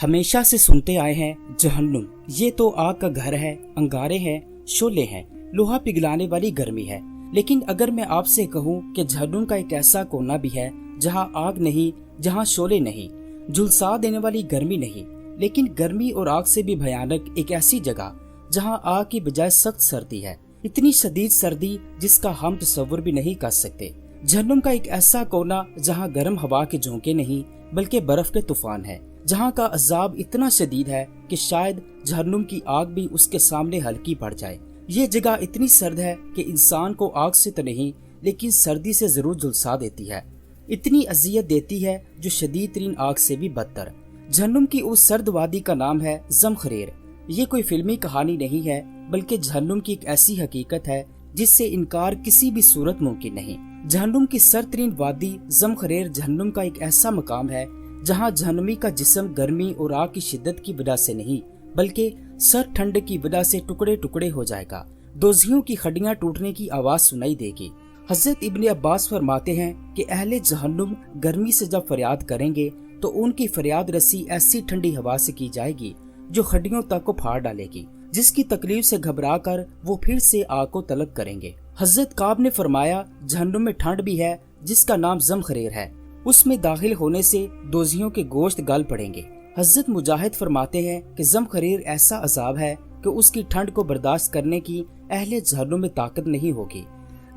ہمیشہ سے سنتے آئے ہیں جہنم یہ تو آگ کا گھر ہے، انگارے ہیں، شعلے ہیں، لوہا پگھلانے والی گرمی ہے۔ لیکن اگر میں آپ سے کہوں کہ جہنم کا ایک ایسا کونا بھی ہے جہاں آگ نہیں، جہاں شعلے نہیں، جھلسا دینے والی گرمی نہیں، لیکن گرمی اور آگ سے بھی بھیانک ایک ایسی جگہ جہاں آگ کی بجائے سخت سردی ہے، اتنی شدید سردی جس کا ہم تصور بھی نہیں کر سکتے۔ جہنم کا ایک ایسا کونا جہاں گرم ہوا کے جھونکے نہیں بلکہ برف کے طوفان ہے، جہاں کا عذاب اتنا شدید ہے کہ شاید جہنم کی آگ بھی اس کے سامنے ہلکی پڑ جائے۔ یہ جگہ اتنی سرد ہے کہ انسان کو آگ سے تو نہیں لیکن سردی سے ضرور جھلسا دیتی ہے، اتنی اذیت دیتی ہے جو شدید ترین آگ سے بھی بدتر۔ جہنم کی اس سرد وادی کا نام ہے زمخریر۔ یہ کوئی فلمی کہانی نہیں ہے بلکہ جہنم کی ایک ایسی حقیقت ہے جس سے انکار کسی بھی صورت ممکن نہیں۔ جہنم کی سرد ترین وادی زمخریر جہنم کا ایک ایسا مقام ہے جہاں جہنمی کا جسم گرمی اور آگ کی شدت کی وجہ سے نہیں بلکہ سر ٹھنڈ کی وجہ سے ٹکڑے ٹکڑے ہو جائے گا، دوزیوں کی ہڈیاں ٹوٹنے کی آواز سنائی دے گی۔ حضرت ابن عباس فرماتے ہیں کہ اہل جہنم گرمی سے جب فریاد کریں گے تو ان کی فریاد رسی ایسی ٹھنڈی ہوا سے کی جائے گی جو ہڈیوں تک کو پھاڑ ڈالے گی، جس کی تکلیف سے گھبرا کر وہ پھر سے آگ کو طلب کریں گے۔ حضرت کعب نے فرمایا جہنم میں ٹھنڈ بھی ہے جس کا نام زمخریر ہے، اس میں داخل ہونے سے دوزیوں کے گوشت گل پڑیں گے۔ حضرت مجاہد فرماتے ہیں کہ زمخریر ایسا عذاب ہے کہ اس کی ٹھنڈ کو برداشت کرنے کی اہل جہنم میں طاقت نہیں ہوگی۔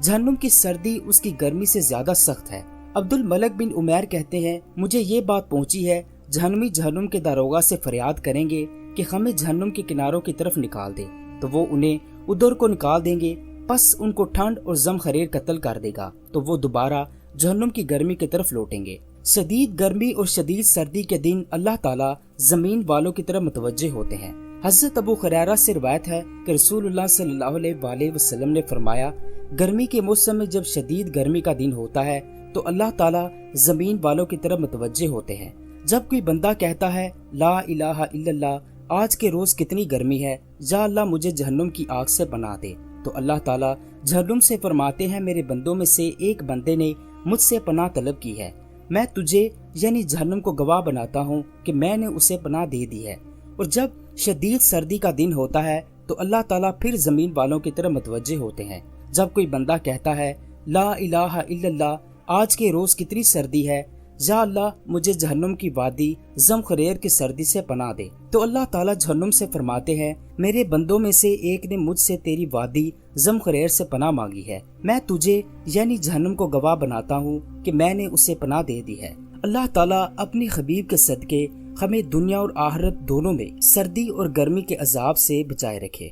جہنم کی سردی اس کی گرمی سے زیادہ سخت ہے۔ عبد الملک بن عمیر کہتے ہیں مجھے یہ بات پہنچی ہے جہنمی جہنم کے داروغہ سے فریاد کریں گے کہ ہمیں جہنم کے کناروں کی طرف نکال دے تو وہ انہیں ادھر کو نکال دیں گے، پس ان کو ٹھنڈ اور زمخریر قتل کر دے گا تو وہ دوبارہ جہنم کی گرمی کی طرف لوٹیں گے۔ شدید گرمی اور شدید سردی کے دن اللہ تعالیٰ زمین والوں کی طرف متوجہ ہوتے ہیں۔ حضرت ابو ہریرہ سے روایت ہے کہ رسول اللہ صلی اللہ علیہ وآلہ وسلم نے فرمایا گرمی کے موسم میں جب شدید گرمی کا دن ہوتا ہے تو اللہ تعالیٰ زمین والوں کی طرف متوجہ ہوتے ہیں۔ جب کوئی بندہ کہتا ہے لا الہ الا اللہ، آج کے روز کتنی گرمی ہے، یا اللہ مجھے جہنم کی آگ سے پناہ دے، تو اللہ تعالیٰ جہنم سے فرماتے ہیں میرے بندوں میں سے ایک بندے نے مجھ سے پناہ طلب کی ہے، میں تجھے یعنی جہنم کو گواہ بناتا ہوں کہ میں نے اسے پناہ دے دی ہے۔ اور جب شدید سردی کا دن ہوتا ہے تو اللہ تعالیٰ پھر زمین والوں کی طرف متوجہ ہوتے ہیں۔ جب کوئی بندہ کہتا ہے لا الہ الا اللہ، آج کے روز کتنی سردی ہے، یا اللہ مجھے جہنم کی وادی زمخریر کی سردی سے پناہ دے، تو اللہ تعالیٰ جہنم سے فرماتے ہیں میرے بندوں میں سے ایک نے مجھ سے تیری وادی زمخریر سے پناہ مانگی ہے، میں تجھے یعنی جہنم کو گواہ بناتا ہوں کہ میں نے اسے پناہ دے دی ہے۔ اللہ تعالیٰ اپنی حبیب کے صدقے ہمیں دنیا اور آخرت دونوں میں سردی اور گرمی کے عذاب سے بچائے رکھے۔